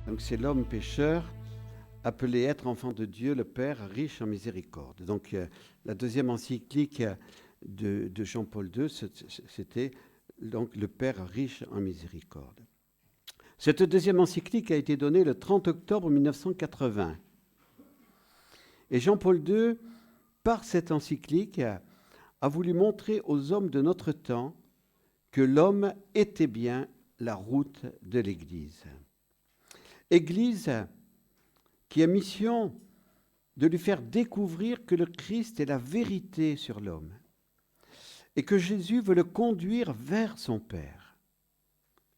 Donc c'est l'homme pécheur appelé être enfant de Dieu, le Père riche en miséricorde. Donc la deuxième encyclique de Jean-Paul II, c'était donc le Père riche en miséricorde. Cette deuxième encyclique a été donnée le 30 octobre 1980. Et Jean-Paul II, par cette encyclique, a voulu montrer aux hommes de notre temps que l'homme était bien la route de l'Église. Église qui a mission de lui faire découvrir que le Christ est la vérité sur l'homme et que Jésus veut le conduire vers son Père,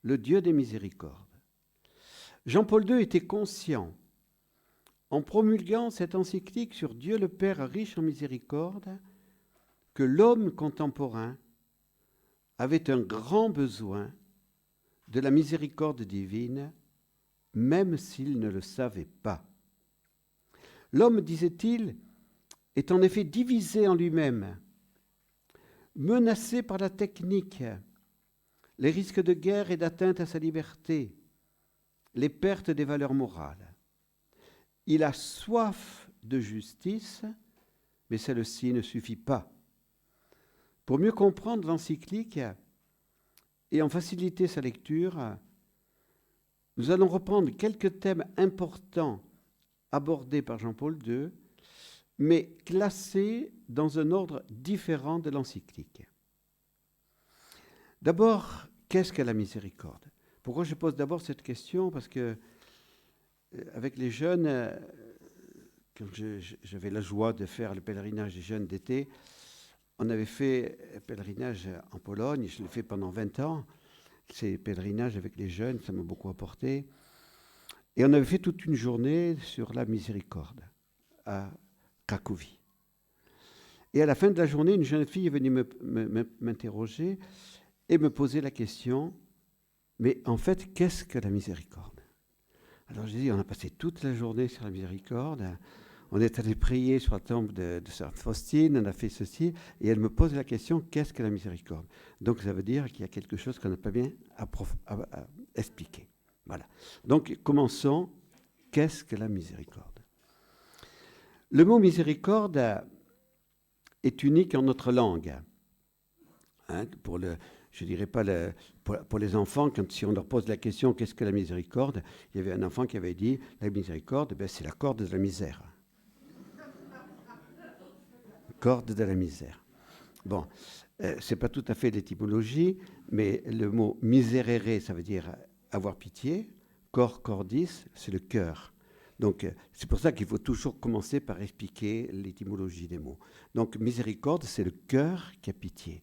le Dieu des miséricordes. Jean-Paul II était conscient, en promulguant cette encyclique sur Dieu le Père riche en miséricorde, que l'homme contemporain avait un grand besoin de la miséricorde divine, même s'il ne le savait pas. L'homme, disait-il, est en effet divisé en lui-même, menacé par la technique, les risques de guerre et d'atteinte à sa liberté, les pertes des valeurs morales. Il a soif de justice, mais celle-ci ne suffit pas. Pour mieux comprendre l'encyclique et en faciliter sa lecture, nous allons reprendre quelques thèmes importants abordés par Jean-Paul II, mais classés dans un ordre différent de l'encyclique. D'abord, qu'est-ce que la miséricorde ? Pourquoi je pose d'abord cette question ? Parce que, avec les jeunes, quand j'avais la joie de faire le pèlerinage des jeunes d'été, on avait fait un pèlerinage en Pologne, je l'ai fait pendant 20 ans. Ces pèlerinages avec les jeunes, ça m'a beaucoup apporté. Et on avait fait toute une journée sur la miséricorde à Cracovie. Et à la fin de la journée, une jeune fille est venue m'interroger et me poser la question, mais en fait, qu'est-ce que la miséricorde ? Alors j'ai dit, on a passé toute la journée sur la miséricorde, on est allé prier sur la tombe de Sainte Faustine, on a fait ceci, et elle me pose la question, qu'est-ce que la miséricorde ? Donc ça veut dire qu'il y a quelque chose qu'on n'a pas bien expliqué. Voilà. Donc commençons, qu'est-ce que la miséricorde ? Le mot miséricorde est unique en notre langue. Hein, je ne dirais pas pour les enfants, si on leur pose la question qu'est-ce que la miséricorde, il y avait un enfant qui avait dit la miséricorde, c'est la corde de la misère. Corde de la misère. Bon, c'est pas tout à fait l'étymologie, mais le mot miserere, ça veut dire avoir pitié. Cor cordis, c'est le cœur. Donc, c'est pour ça qu'il faut toujours commencer par expliquer l'étymologie des mots. Donc, miséricorde, c'est le cœur qui a pitié.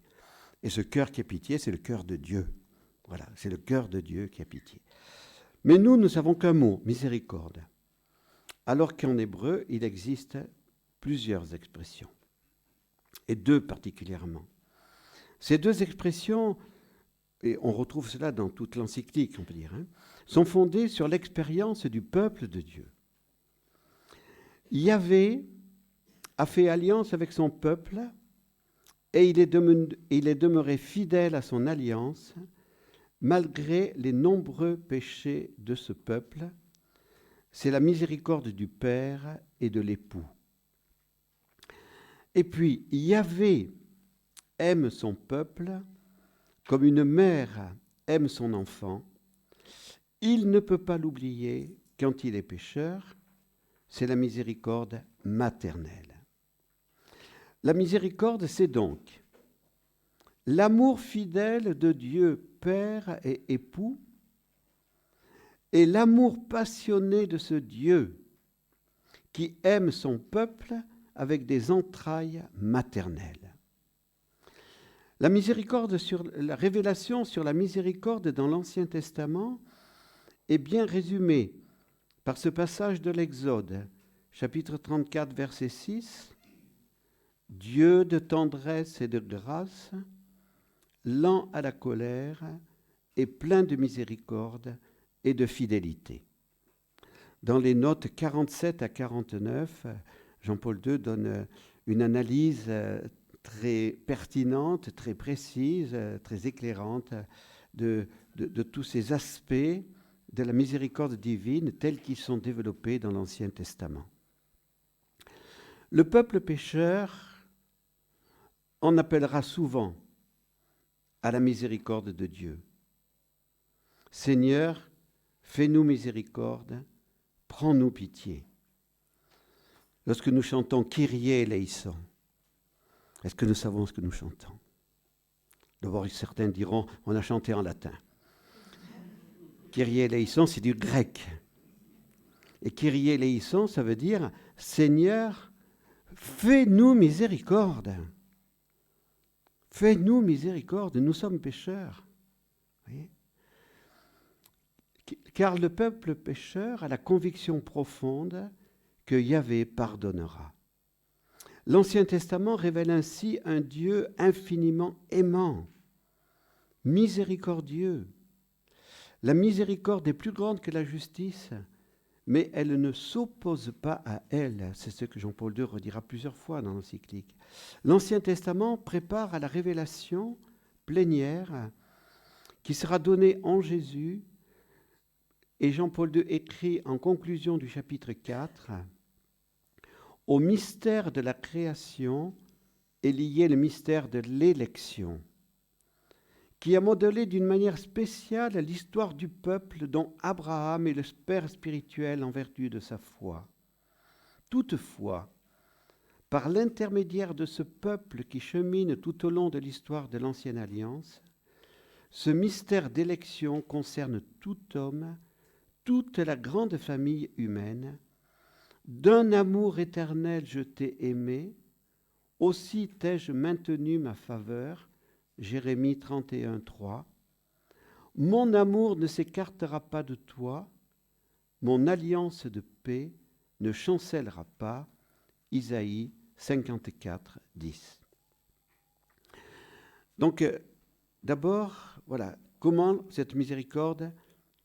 Et ce cœur qui a pitié, c'est le cœur de Dieu. Voilà, c'est le cœur de Dieu qui a pitié. Mais nous ne savons qu'un mot, miséricorde. Alors qu'en hébreu, il existe plusieurs expressions. Et deux particulièrement. Ces deux expressions, et on retrouve cela dans toute l'encyclique, on peut dire, sont fondées sur l'expérience du peuple de Dieu. Yahvé a fait alliance avec son peuple et il est demeuré fidèle à son alliance malgré les nombreux péchés de ce peuple. C'est la miséricorde du père et de l'époux. Et puis, Yahvé aime son peuple comme une mère aime son enfant. Il ne peut pas l'oublier quand il est pécheur. C'est la miséricorde maternelle. La miséricorde, c'est donc l'amour fidèle de Dieu, Père et époux, et l'amour passionné de ce Dieu qui aime son peuple avec des entrailles maternelles. La révélation sur la miséricorde dans l'Ancien Testament est bien résumée par ce passage de l'Exode, chapitre 34, verset 6. Dieu de tendresse et de grâce, lent à la colère et plein de miséricorde et de fidélité. Dans les notes 47 à 49, Jean-Paul II donne une analyse très pertinente, très précise, très éclairante de tous ces aspects de la miséricorde divine tels qu'ils sont développés dans l'Ancien Testament. Le peuple pécheur en appellera souvent à la miséricorde de Dieu. Seigneur, fais-nous miséricorde, prends-nous pitié. Lorsque nous chantons Kyrie eleison, est-ce que nous savons ce que nous chantons? D'abord, certains diront, on a chanté en latin. Kyrie eleison, c'est du grec. Et Kyrie eleison, ça veut dire Seigneur, fais-nous miséricorde. Fais-nous miséricorde, nous sommes pécheurs. Voyez? Car le peuple pécheur a la conviction profonde que Yahvé pardonnera. L'Ancien Testament révèle ainsi un Dieu infiniment aimant, miséricordieux. La miséricorde est plus grande que la justice, mais elle ne s'oppose pas à elle. C'est ce que Jean-Paul II redira plusieurs fois dans l'encyclique. L'Ancien Testament prépare à la révélation plénière qui sera donnée en Jésus. Et Jean-Paul II écrit en conclusion du chapitre 4, « Au mystère de la création est lié le mystère de l'élection, qui a modelé d'une manière spéciale l'histoire du peuple dont Abraham est le père spirituel en vertu de sa foi. Toutefois, par l'intermédiaire de ce peuple qui chemine tout au long de l'histoire de l'Ancienne Alliance, ce mystère d'élection concerne tout homme, toute la grande famille humaine. D'un amour éternel je t'ai aimé, aussi t'ai-je maintenu ma faveur. » Jérémie 31, 3. « Mon amour ne s'écartera pas de toi, mon alliance de paix ne chancellera pas. » Isaïe 54, 10. Donc, d'abord, voilà, comment cette miséricorde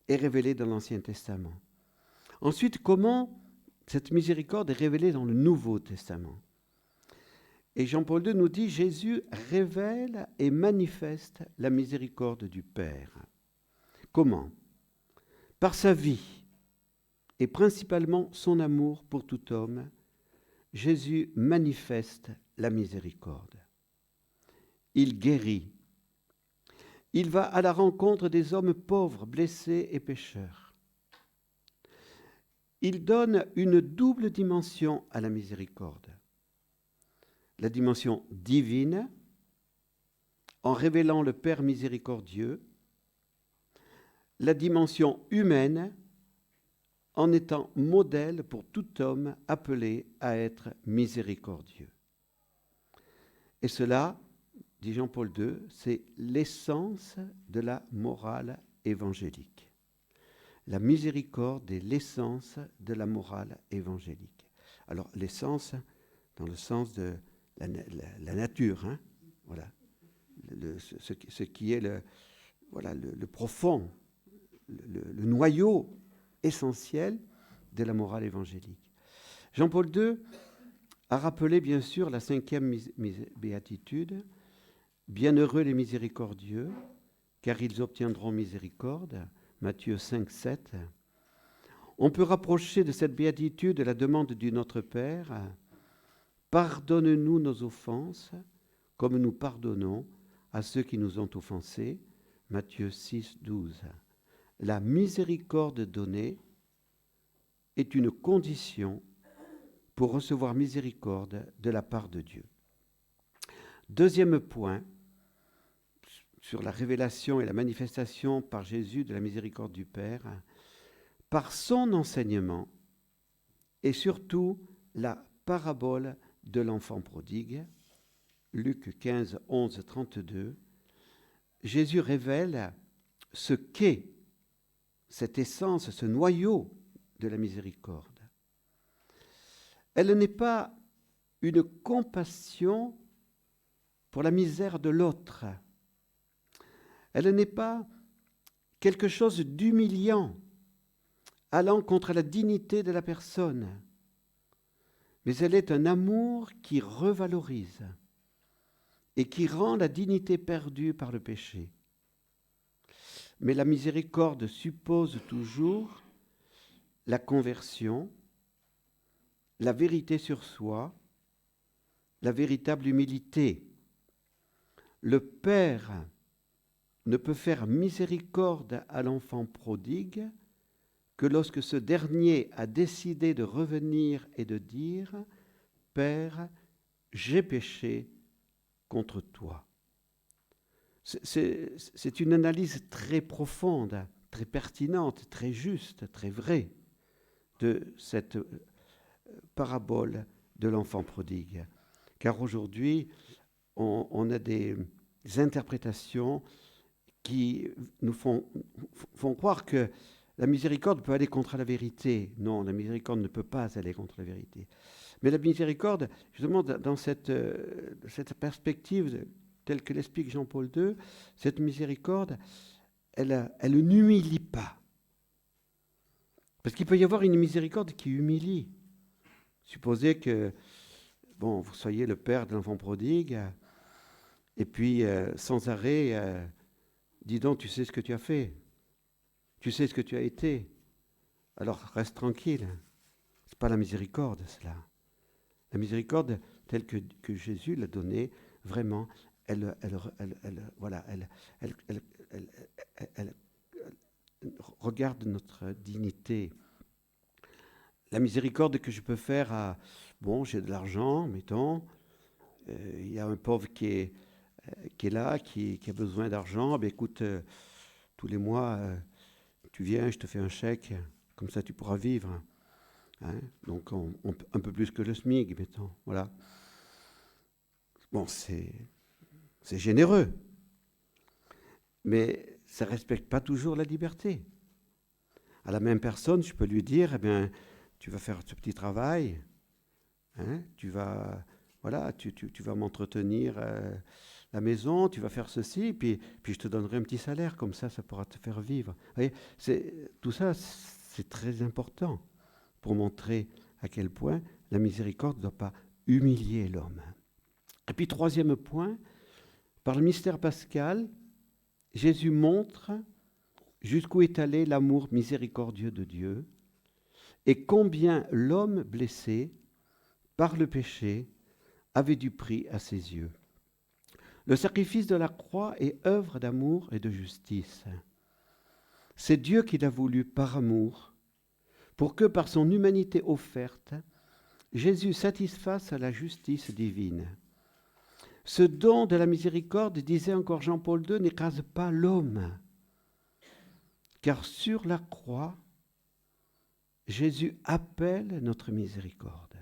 est révélée dans l'Ancien Testament. Ensuite, comment cette miséricorde est révélée dans le Nouveau Testament. Et Jean-Paul II nous dit, Jésus révèle et manifeste la miséricorde du Père. Comment? Par sa vie et principalement son amour pour tout homme, Jésus manifeste la miséricorde. Il guérit. Il va à la rencontre des hommes pauvres, blessés et pécheurs. Il donne une double dimension à la miséricorde. La dimension divine, en révélant le Père miséricordieux, la dimension humaine, en étant modèle pour tout homme appelé à être miséricordieux. Et cela, dit Jean-Paul II, c'est l'essence de la morale évangélique. La miséricorde est l'essence de la morale évangélique. Alors, l'essence, dans le sens de la nature, hein, voilà, ce qui est le profond, le noyau essentiel de la morale évangélique. Jean-Paul II a rappelé bien sûr la 5e béatitude, « Bienheureux les miséricordieux, car ils obtiendront miséricorde » Matthieu 5, 7. On peut rapprocher de cette béatitude la demande du Notre Père, « Pardonne-nous nos offenses, comme nous pardonnons à ceux qui nous ont offensés » Matthieu 6, 12. La miséricorde donnée est une condition pour recevoir miséricorde de la part de Dieu. Deuxième point, sur la révélation et la manifestation par Jésus de la miséricorde du Père, par son enseignement et surtout la parabole de l'enfant prodigue, Luc 15, 11, 32, Jésus révèle ce qu'est cette essence, ce noyau de la miséricorde. Elle n'est pas une compassion pour la misère de l'autre. Elle n'est pas quelque chose d'humiliant, allant contre la dignité de la personne, mais elle est un amour qui revalorise et qui rend la dignité perdue par le péché. mais la miséricorde suppose toujours la conversion, la vérité sur soi, la véritable humilité. Le Père ne peut faire miséricorde à l'enfant prodigue que lorsque ce dernier a décidé de revenir et de dire « Père, j'ai péché contre toi ». C'est une analyse très profonde, très pertinente, très juste, très vraie de cette parabole de l'enfant prodigue. Car aujourd'hui, on a des interprétations qui nous font croire que la miséricorde peut aller contre la vérité. Non, la miséricorde ne peut pas aller contre la vérité. Mais la miséricorde, justement, dans cette perspective telle que l'explique Jean-Paul II, cette miséricorde, elle n'humilie pas. Parce qu'il peut y avoir une miséricorde qui humilie. Supposez que, vous soyez le père de l'enfant prodigue, et puis, sans arrêt, dis donc, tu sais ce que tu as fait. Tu sais ce que tu as été. Alors, reste tranquille. Ce n'est pas la miséricorde, cela. La miséricorde, telle que Jésus l'a donnée, vraiment, elle regarde notre dignité. La miséricorde que je peux faire à, j'ai de l'argent, mettons, il y a un pauvre qui est là, qui a besoin d'argent, écoute, tous les mois, tu viens, je te fais un chèque, comme ça tu pourras vivre. Hein, donc un peu plus que le SMIC, mettons, voilà. Bon, c'est généreux, mais ça ne respecte pas toujours la liberté. À la même personne, je peux lui dire, tu vas faire ce petit travail, hein, tu vas m'entretenir la maison, tu vas faire ceci, puis je te donnerai un petit salaire, comme ça pourra te faire vivre. Vous voyez, tout ça, c'est très important pour montrer à quel point la miséricorde ne doit pas humilier l'homme. Et puis, troisième point, par le mystère pascal, Jésus montre jusqu'où est allé l'amour miséricordieux de Dieu et combien l'homme blessé par le péché avait du prix à ses yeux. Le sacrifice de la croix est œuvre d'amour et de justice. C'est Dieu qui l'a voulu par amour, pour que par son humanité offerte, Jésus satisfasse à la justice divine. Ce don de la miséricorde, disait encore Jean-Paul II, n'écrase pas l'homme, car sur la croix, Jésus appelle notre miséricorde.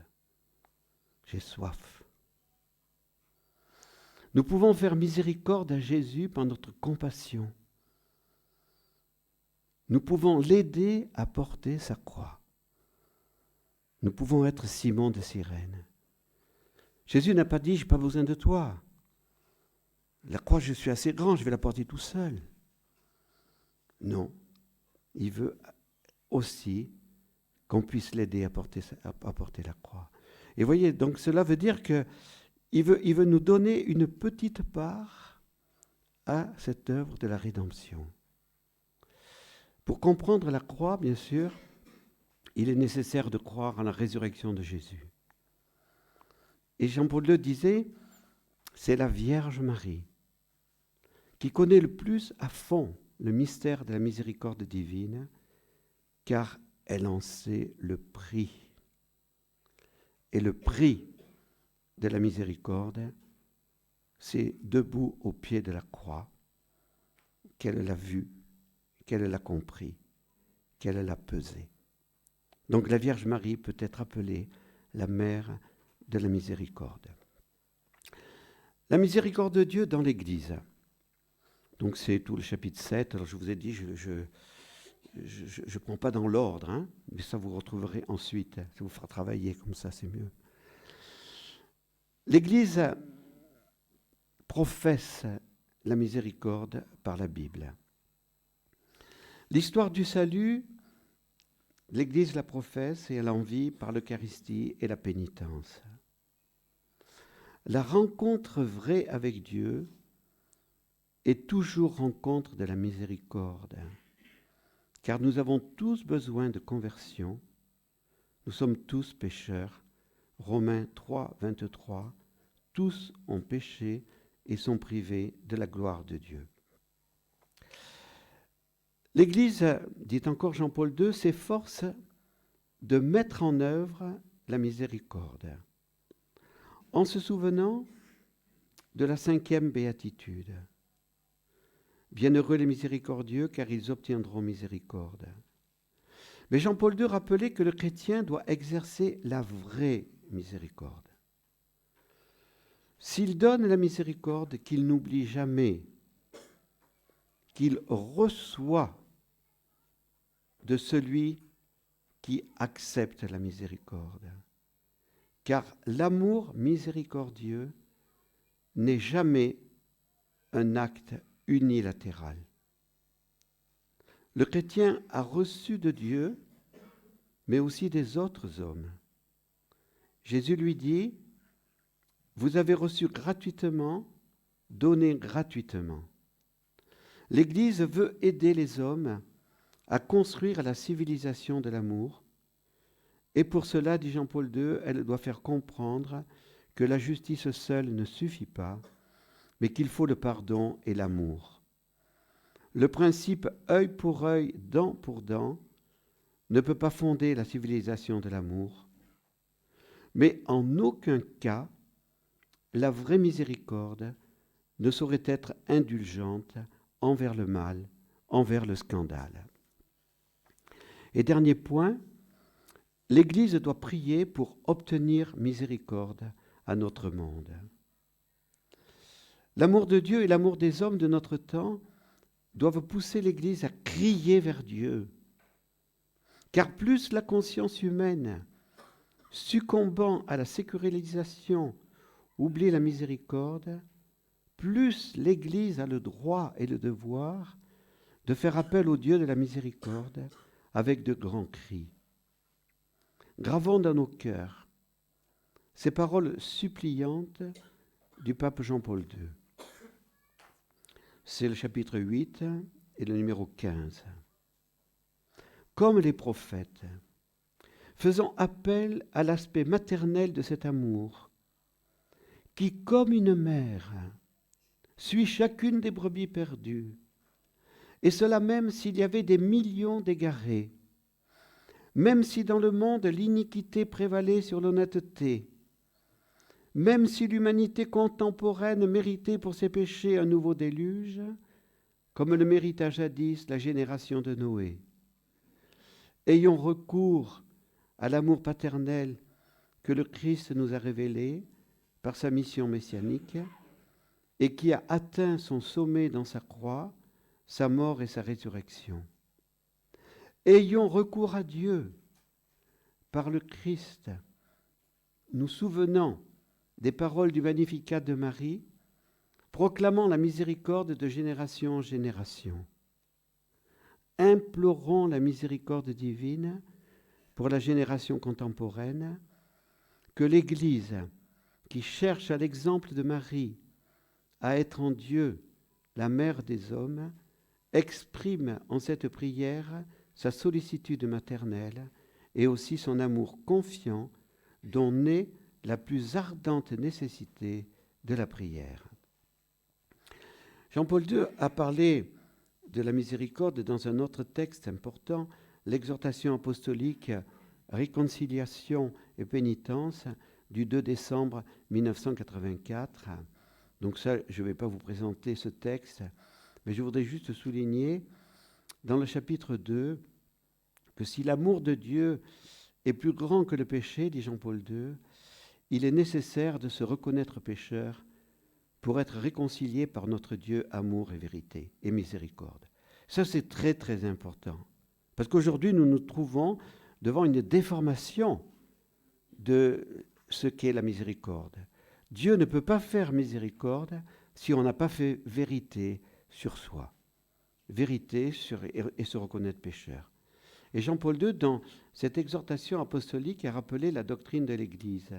J'ai soif. Nous pouvons faire miséricorde à Jésus par notre compassion. Nous pouvons l'aider à porter sa croix. Nous pouvons être Simon de Cyrène. Jésus n'a pas dit « j'ai pas besoin de toi ». La croix, je suis assez grand, je vais la porter tout seul. Non, il veut aussi qu'on puisse l'aider à porter la croix. Et voyez, donc cela veut dire qu'il veut nous donner une petite part à cette œuvre de la rédemption. Pour comprendre la croix, bien sûr, il est nécessaire de croire en la résurrection de Jésus. Et Jean-Paul II disait, c'est la Vierge Marie qui connaît le plus à fond le mystère de la miséricorde divine, car elle en sait le prix. Et le prix de la miséricorde, c'est debout au pied de la croix, qu'elle l'a vu, qu'elle l'a compris, qu'elle l'a pesé. Donc la Vierge Marie peut être appelée la mère de la miséricorde. La miséricorde de Dieu dans l'Église. Donc c'est tout le chapitre 7. Alors je vous ai dit, je ne prends pas dans l'ordre, hein, mais ça vous retrouverez ensuite. Ça vous fera travailler comme ça, c'est mieux. L'Église professe la miséricorde par la Bible. L'histoire du salut, l'Église la professe et elle en vit par l'Eucharistie et la pénitence. La rencontre vraie avec Dieu et toujours rencontre de la miséricorde, car nous avons tous besoin de conversion. Nous sommes tous pécheurs. Romains 3, 23. Tous ont péché et sont privés de la gloire de Dieu. L'Église, dit encore Jean-Paul II, s'efforce de mettre en œuvre la miséricorde, en se souvenant de la 5e béatitude. Bienheureux les miséricordieux, car ils obtiendront miséricorde. Mais Jean-Paul II rappelait que le chrétien doit exercer la vraie miséricorde. S'il donne la miséricorde, qu'il n'oublie jamais qu'il reçoit de celui qui accepte la miséricorde. Car l'amour miséricordieux n'est jamais un acte unilatéral. Le chrétien a reçu de Dieu, mais aussi des autres hommes. Jésus lui dit, « Vous avez reçu gratuitement, donnez gratuitement. » L'Église veut aider les hommes à construire la civilisation de l'amour, et pour cela, dit Jean-Paul II, elle doit faire comprendre que la justice seule ne suffit pas, mais qu'il faut le pardon et l'amour. Le principe œil pour œil, dent pour dent, ne peut pas fonder la civilisation de l'amour, mais en aucun cas, la vraie miséricorde ne saurait être indulgente envers le mal, envers le scandale. Et dernier point, l'Église doit prier pour obtenir miséricorde à notre monde. L'amour de Dieu et l'amour des hommes de notre temps doivent pousser l'Église à crier vers Dieu. Car plus la conscience humaine, succombant à la sécularisation, oublie la miséricorde, plus l'Église a le droit et le devoir de faire appel au Dieu de la miséricorde avec de grands cris. Gravons dans nos cœurs ces paroles suppliantes du pape Jean-Paul II. C'est le chapitre 8 et le numéro 15. Comme les prophètes, faisant appel à l'aspect maternel de cet amour, qui, comme une mère, suit chacune des brebis perdues, et cela même s'il y avait des millions d'égarés, même si dans le monde l'iniquité prévalait sur l'honnêteté, même si l'humanité contemporaine méritait pour ses péchés un nouveau déluge, comme le mérita jadis la génération de Noé. Ayons recours à l'amour paternel que le Christ nous a révélé par sa mission messianique et qui a atteint son sommet dans sa croix, sa mort et sa résurrection. Ayons recours à Dieu par le Christ, nous souvenant des paroles du Magnificat de Marie, proclamant la miséricorde de génération en génération. Implorons la miséricorde divine pour la génération contemporaine, que l'Église, qui cherche à l'exemple de Marie à être en Dieu la mère des hommes, exprime en cette prière sa sollicitude maternelle et aussi son amour confiant dont naît la plus ardente nécessité de la prière. Jean-Paul II a parlé de la miséricorde dans un autre texte important, l'exhortation apostolique Réconciliation et pénitence du 2 décembre 1984. Donc ça, je ne vais pas vous présenter ce texte, mais je voudrais juste souligner dans le chapitre 2 que si l'amour de Dieu est plus grand que le péché, dit Jean-Paul II, il est nécessaire de se reconnaître pécheur pour être réconcilié par notre Dieu amour et vérité et miséricorde. Ça, c'est très, très important. Parce qu'aujourd'hui, nous nous trouvons devant une déformation de ce qu'est la miséricorde. Dieu ne peut pas faire miséricorde si on n'a pas fait vérité sur soi. Vérité et se reconnaître pécheur. Et Jean-Paul II, dans cette exhortation apostolique, a rappelé la doctrine de l'Église.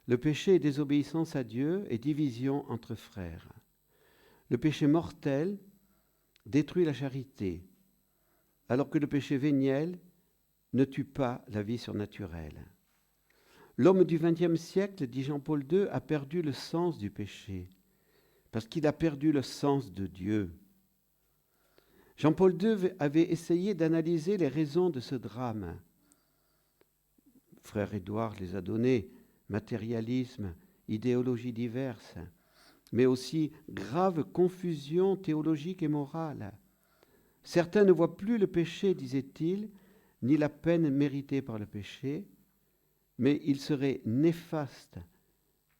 Le péché est désobéissance à Dieu et division entre frères. Le péché mortel détruit la charité, alors que le péché véniel ne tue pas la vie surnaturelle. L'homme du XXe siècle, dit Jean-Paul II, a perdu le sens du péché, parce qu'il a perdu le sens de Dieu. Jean-Paul II avait essayé d'analyser les raisons de ce drame. Frère Édouard les a données, matérialisme, idéologies diverses, mais aussi grave confusion théologique et morale. Certains ne voient plus le péché, disait-il, ni la peine méritée par le péché, mais il serait néfaste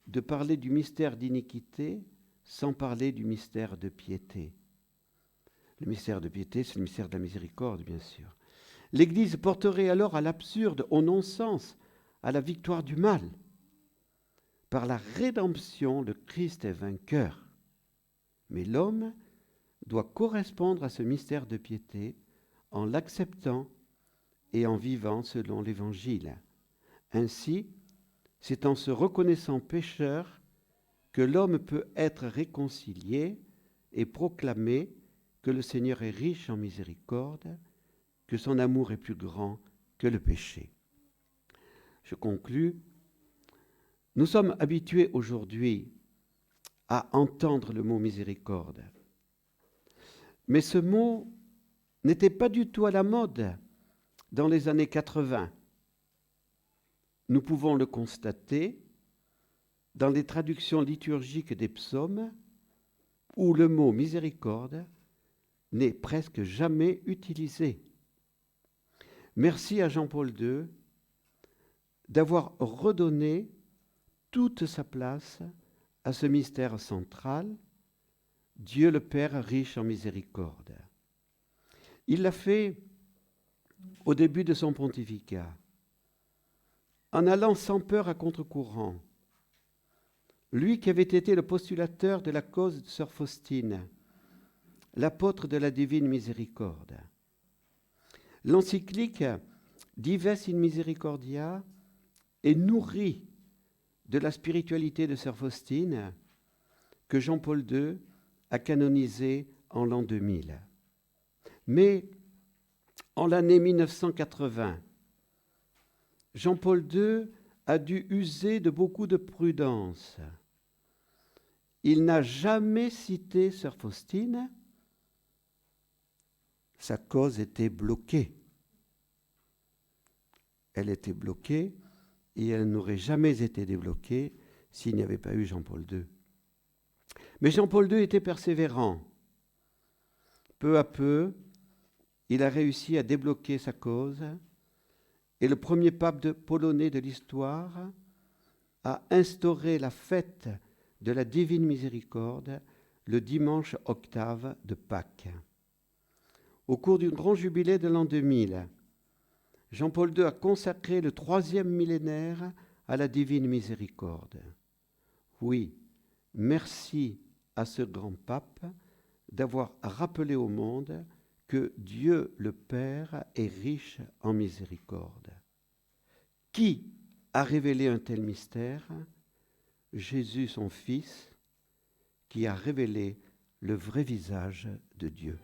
de parler du mystère d'iniquité sans parler du mystère de piété. Le mystère de piété, c'est le mystère de la miséricorde, bien sûr. L'Église porterait alors à l'absurde, au non-sens, à la victoire du mal. Par la rédemption, le Christ est vainqueur. Mais l'homme doit correspondre à ce mystère de piété en l'acceptant et en vivant selon l'Évangile. Ainsi, c'est en se reconnaissant pécheur que l'homme peut être réconcilié et proclamer que le Seigneur est riche en miséricorde, que son amour est plus grand que le péché. Je conclus. Nous sommes habitués aujourd'hui à entendre le mot miséricorde. Mais ce mot n'était pas du tout à la mode dans les années 80. Nous pouvons le constater dans les traductions liturgiques des psaumes où le mot miséricorde n'est presque jamais utilisé. Merci à Jean-Paul II d'avoir redonné toute sa place à ce mystère central, Dieu le Père riche en miséricorde. Il l'a fait au début de son pontificat, en allant sans peur à contre-courant. Lui qui avait été le postulateur de la cause de sœur Faustine, l'apôtre de la divine miséricorde. L'encyclique Dives in Misericordia est nourrie de la spiritualité de sœur Faustine que Jean-Paul II a canonisée en l'an 2000. Mais en l'année 1980, Jean-Paul II a dû user de beaucoup de prudence. Il n'a jamais cité sœur Faustine. Sa cause était bloquée. Elle était bloquée et elle n'aurait jamais été débloquée s'il n'y avait pas eu Jean-Paul II. Mais Jean-Paul II était persévérant. Peu à peu, il a réussi à débloquer sa cause et le premier pape polonais de l'histoire a instauré la fête de la Divine Miséricorde le dimanche octave de Pâques. Au cours du grand jubilé de l'an 2000, Jean-Paul II a consacré le 3e millénaire à la Divine Miséricorde. Oui, merci à ce grand pape d'avoir rappelé au monde que Dieu le Père est riche en miséricorde. Qui a révélé un tel mystère ? Jésus, son Fils, qui a révélé le vrai visage de Dieu.